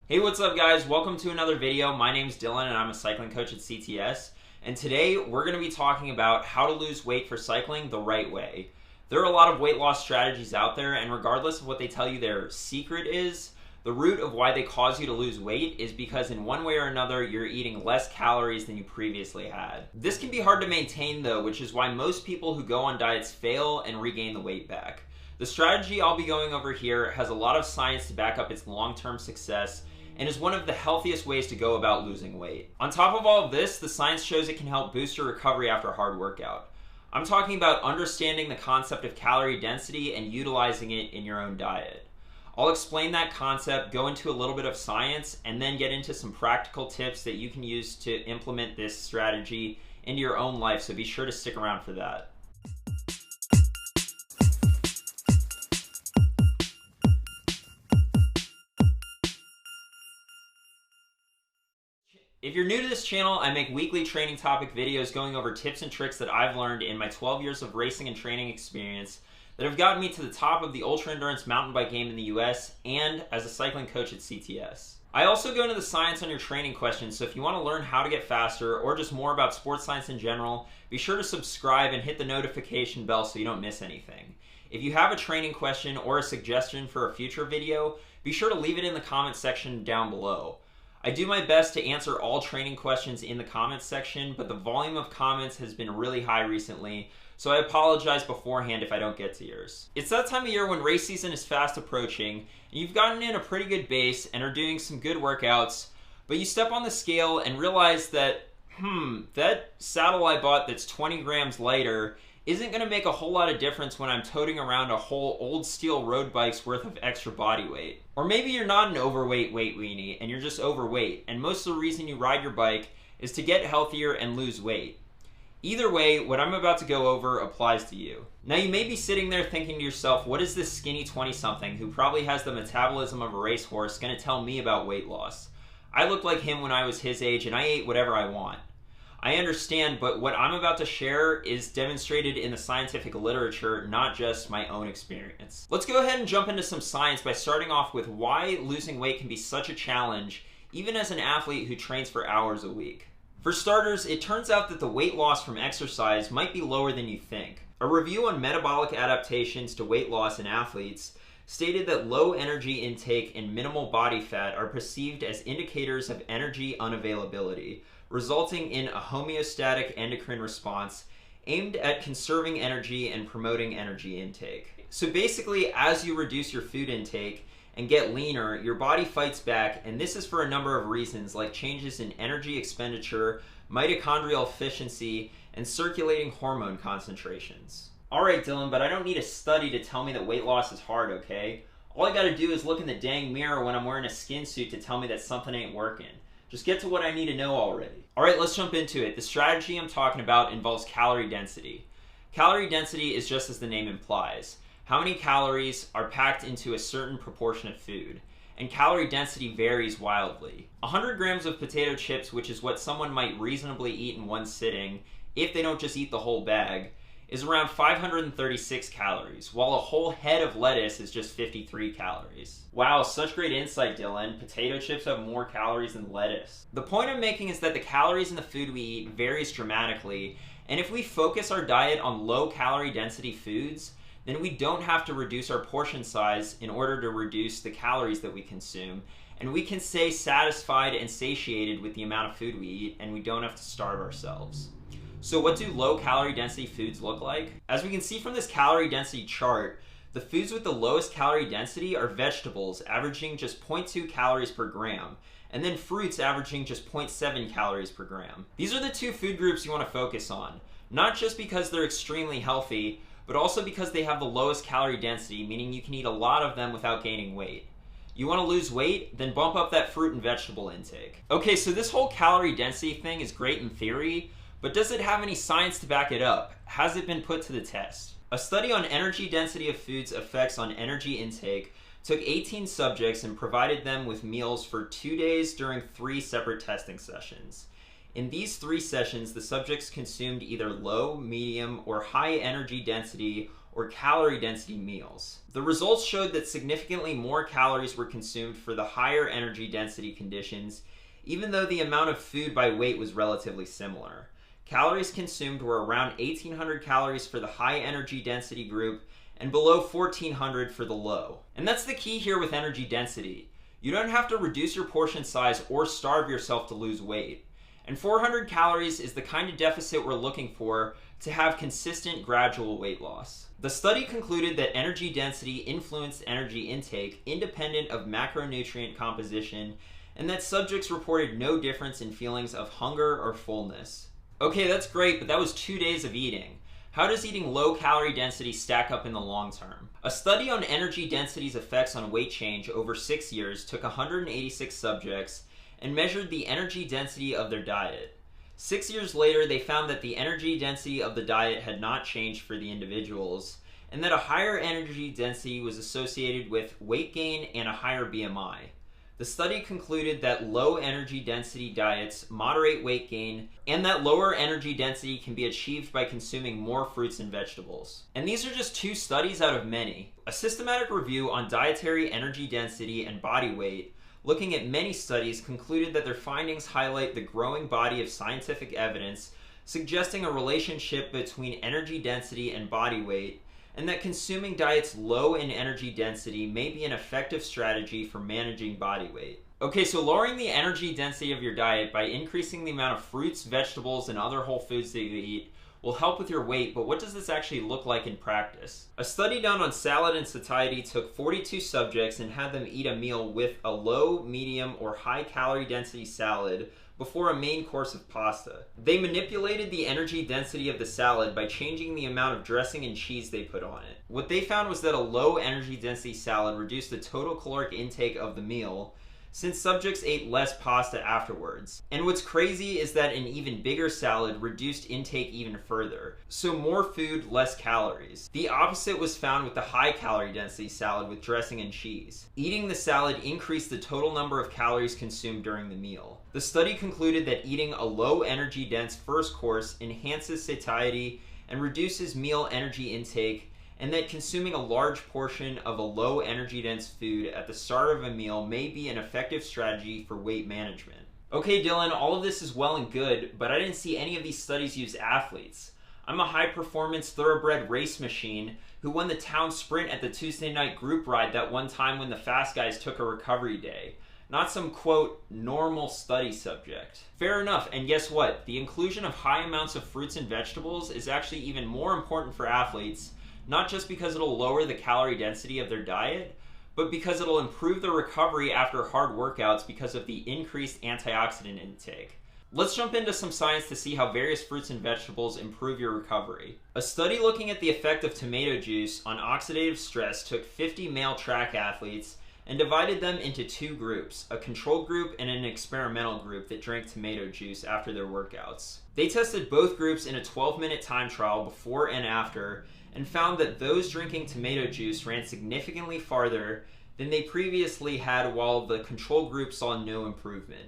Hey, what's up guys? Welcome to another video. My name's Dylan and I'm a cycling coach at CTS. And today we're going to be talking about how to lose weight for cycling the right way. There are a lot of weight loss strategies out there, and regardless of what they tell you their secret is, the root of why they cause you to lose weight is because in one way or another you're eating less calories than you previously had. This can be hard to maintain though, which is why most people who go on diets fail and regain the weight back. The strategy I'll be going over here has a lot of science to back up its long-term success and is one of the healthiest ways to go about losing weight. On top of all of this, the science shows it can help boost your recovery after a hard workout. I'm talking about understanding the concept of calorie density and utilizing it in your own diet. I'll explain that concept, go into a little bit of science, and then get into some practical tips that you can use to implement this strategy into your own life, so be sure to stick around for that. If you're new to this channel, I make weekly training topic videos going over tips and tricks that I've learned in my 12 years of racing and training experience that have gotten me to the top of the ultra-endurance mountain bike game in the US and as a cycling coach at CTS. I also go into the science on your training questions, so if you want to learn how to get faster or just more about sports science in general, be sure to subscribe and hit the notification bell so you don't miss anything. If you have a training question or a suggestion for a future video, be sure to leave it in the comment section down below. I do my best to answer all training questions in the comments section, but the volume of comments has been really high recently, so I apologize beforehand if I don't get to yours. It's that time of year when race season is fast approaching, and you've gotten in a pretty good base and are doing some good workouts, but you step on the scale and realize that, that saddle I bought that's 20 grams lighter isn't going to make a whole lot of difference when I'm toting around a whole old steel road bike's worth of extra body weight. Or maybe you're not an overweight weight weenie and you're just overweight, and most of the reason you ride your bike is to get healthier and lose weight. Either way, what I'm about to go over applies to you. Now you may be sitting there thinking to yourself, what is this skinny 20-something who probably has the metabolism of a racehorse going to tell me about weight loss? I looked like him when I was his age and I ate whatever I want. I understand, but what I'm about to share is demonstrated in the scientific literature, not just my own experience. Let's go ahead and jump into some science by starting off with why losing weight can be such a challenge, even as an athlete who trains for hours a week. For starters, it turns out that the weight loss from exercise might be lower than you think. A review on metabolic adaptations to weight loss in athletes stated that low energy intake and minimal body fat are perceived as indicators of energy unavailability, resulting in a homeostatic endocrine response aimed at conserving energy and promoting energy intake. So basically, as you reduce your food intake and get leaner, your body fights back, and this is for a number of reasons, like changes in energy expenditure, mitochondrial efficiency, and circulating hormone concentrations. Alright Dylan, but I don't need a study to tell me that weight loss is hard, okay? All I gotta do is look in the dang mirror when I'm wearing a skin suit to tell me that something ain't working. Just get to what I need to know already. Alright, let's jump into it. The strategy I'm talking about involves calorie density. Calorie density is just as the name implies. How many calories are packed into a certain proportion of food? And calorie density varies wildly. 100 grams of potato chips, which is what someone might reasonably eat in one sitting, if they don't just eat the whole bag, is around 536 calories, while a whole head of lettuce is just 53 calories. Wow, such great insight, Dylan. Potato chips have more calories than lettuce. The point I'm making is that the calories in the food we eat varies dramatically, and if we focus our diet on low calorie density foods, then we don't have to reduce our portion size in order to reduce the calories that we consume, and we can stay satisfied and satiated with the amount of food we eat, and we don't have to starve ourselves. So what do low calorie density foods look like? As we can see from this calorie density chart, the foods with the lowest calorie density are vegetables, averaging just 0.2 calories per gram, and then fruits averaging just 0.7 calories per gram. These are the two food groups you want to focus on, not just because they're extremely healthy, but also because they have the lowest calorie density, meaning you can eat a lot of them without gaining weight. You want to lose weight? Then bump up that fruit and vegetable intake. Okay, so this whole calorie density thing is great in theory, but does it have any science to back it up? Has it been put to the test? A study on energy density of foods' effects on energy intake took 18 subjects and provided them with meals for 2 days during 3 separate testing sessions. In these 3 sessions, the subjects consumed either low, medium, or high energy density or calorie density meals. The results showed that significantly more calories were consumed for the higher energy density conditions, even though the amount of food by weight was relatively similar. Calories consumed were around 1,800 calories for the high energy density group and below 1,400 for the low. And that's the key here with energy density. You don't have to reduce your portion size or starve yourself to lose weight. And 400 calories is the kind of deficit we're looking for to have consistent gradual weight loss. The study concluded that energy density influenced energy intake independent of macronutrient composition, and that subjects reported no difference in feelings of hunger or fullness. Okay, that's great, but that was 2 days of eating. How does eating low calorie density stack up in the long term? A study on energy density's effects on weight change over 6 years took 186 subjects and measured the energy density of their diet. 6 years later, they found that the energy density of the diet had not changed for the individuals, and that a higher energy density was associated with weight gain and a higher BMI. The study concluded that low energy density diets moderate weight gain, and that lower energy density can be achieved by consuming more fruits and vegetables. And these are just 2 studies out of many. A systematic review on dietary energy density and body weight, looking at many studies, concluded that their findings highlight the growing body of scientific evidence suggesting a relationship between energy density and body weight, and that consuming diets low in energy density may be an effective strategy for managing body weight. Okay, so lowering the energy density of your diet by increasing the amount of fruits, vegetables, and other whole foods that you eat will help with your weight, but what does this actually look like in practice? A study done on salad and satiety took 42 subjects and had them eat a meal with a low, medium, or high calorie density salad before a main course of pasta. They manipulated the energy density of the salad by changing the amount of dressing and cheese they put on it. What they found was that a low energy density salad reduced the total caloric intake of the meal, since subjects ate less pasta afterwards. And what's crazy is that an even bigger salad reduced intake even further. So more food, less calories. The opposite was found with the high calorie density salad with dressing and cheese. Eating the salad increased the total number of calories consumed during the meal. The study concluded that eating a low energy dense first course enhances satiety and reduces meal energy intake, and that consuming a large portion of a low energy dense food at the start of a meal may be an effective strategy for weight management. Okay, Dylan, all of this is well and good, but I didn't see any of these studies use athletes. I'm a high performance thoroughbred race machine who won the town sprint at the Tuesday night group ride that one time when the fast guys took a recovery day. Not some, quote, normal study subject. Fair enough, and guess what? The inclusion of high amounts of fruits and vegetables is actually even more important for athletes, not just because it'll lower the calorie density of their diet, but because it'll improve their recovery after hard workouts because of the increased antioxidant intake. Let's jump into some science to see how various fruits and vegetables improve your recovery. A study looking at the effect of tomato juice on oxidative stress took 50 male track athletes and divided them into 2 groups, a control group and an experimental group that drank tomato juice after their workouts. They tested both groups in a 12-minute time trial before and after, and found that those drinking tomato juice ran significantly farther than they previously had, while the control group saw no improvement.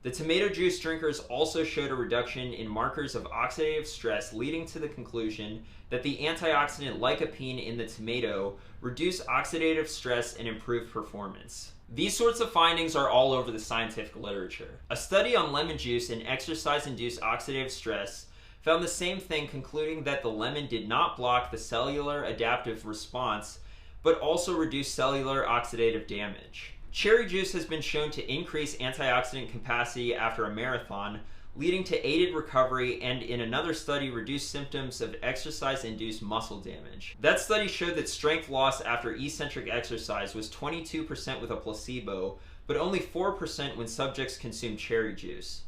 The tomato juice drinkers also showed a reduction in markers of oxidative stress, leading to the conclusion that the antioxidant lycopene in the tomato reduced oxidative stress and improved performance. These sorts of findings are all over the scientific literature. A study on lemon juice and exercise-induced oxidative stress found the same thing, concluding that the lemon did not block the cellular adaptive response, but also reduced cellular oxidative damage. Cherry juice has been shown to increase antioxidant capacity after a marathon, leading to aided recovery, and in another study reduced symptoms of exercise-induced muscle damage. That study showed that strength loss after eccentric exercise was 22% with a placebo, but only 4% when subjects consumed cherry juice.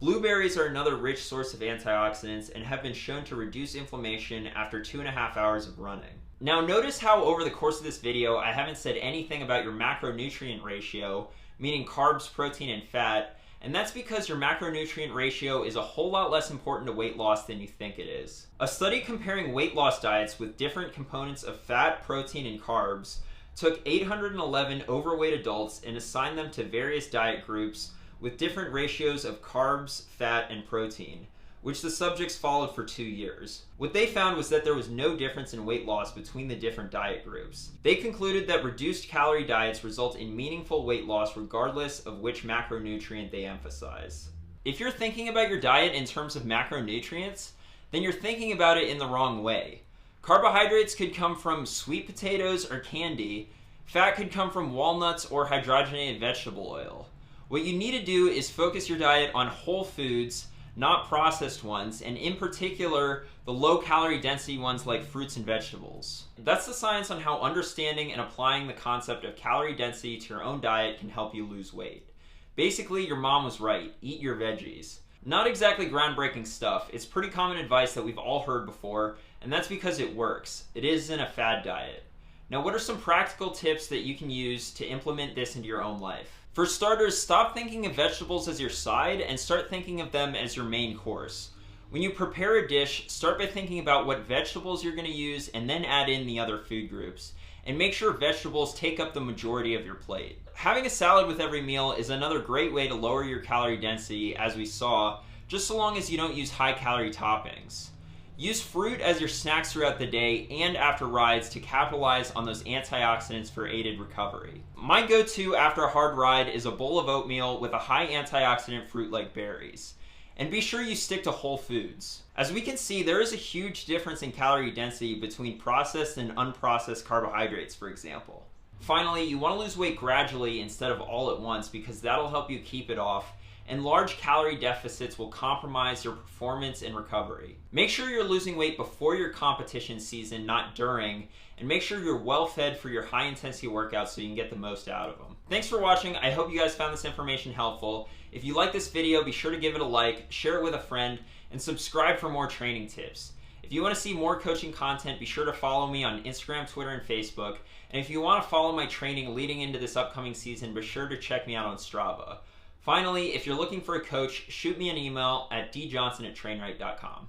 Blueberries are another rich source of antioxidants and have been shown to reduce inflammation after 2.5 hours of running. Now notice how over the course of this video I haven't said anything about your macronutrient ratio, meaning carbs, protein, and fat, and that's because your macronutrient ratio is a whole lot less important to weight loss than you think it is. A study comparing weight loss diets with different components of fat, protein, and carbs took 811 overweight adults and assigned them to various diet groups with different ratios of carbs, fat, and protein. which the subjects followed for 2 years. What they found was that there was no difference in weight loss between the different diet groups. They concluded that reduced calorie diets result in meaningful weight loss regardless of which macronutrient they emphasize. If you're thinking about your diet in terms of macronutrients, then you're thinking about it in the wrong way. Carbohydrates could come from sweet potatoes or candy. Fat could come from walnuts or hydrogenated vegetable oil. What you need to do is focus your diet on whole foods, not processed ones, and in particular, the low calorie density ones like fruits and vegetables. That's the science on how understanding and applying the concept of calorie density to your own diet can help you lose weight. Basically, your mom was right, eat your veggies. Not exactly groundbreaking stuff, it's pretty common advice that we've all heard before, and that's because it works. It isn't a fad diet. Now, what are some practical tips that you can use to implement this into your own life? For starters, stop thinking of vegetables as your side and start thinking of them as your main course. When you prepare a dish, start by thinking about what vegetables you're going to use and then add in the other food groups. And make sure vegetables take up the majority of your plate. Having a salad with every meal is another great way to lower your calorie density, as we saw, just so long as you don't use high-calorie toppings. Use fruit as your snacks throughout the day and after rides to capitalize on those antioxidants for aided recovery. My go-to after a hard ride is a bowl of oatmeal with a high antioxidant fruit like berries. And be sure you stick to whole foods. As we can see, there is a huge difference in calorie density between processed and unprocessed carbohydrates, for example. Finally, you want to lose weight gradually instead of all at once because that'll help you keep it off, and large calorie deficits will compromise your performance and recovery. Make sure you're losing weight before your competition season, not during, and make sure you're well fed for your high intensity workouts so you can get the most out of them. Thanks for watching. I hope you guys found this information helpful. If you like this video, be sure to give it a like, share it with a friend, and subscribe for more training tips. If you want to see more coaching content, be sure to follow me on Instagram, Twitter, and Facebook. And if you want to follow my training leading into this upcoming season, be sure to check me out on Strava. Finally, if you're looking for a coach, shoot me an email at djohnson@trainright.com.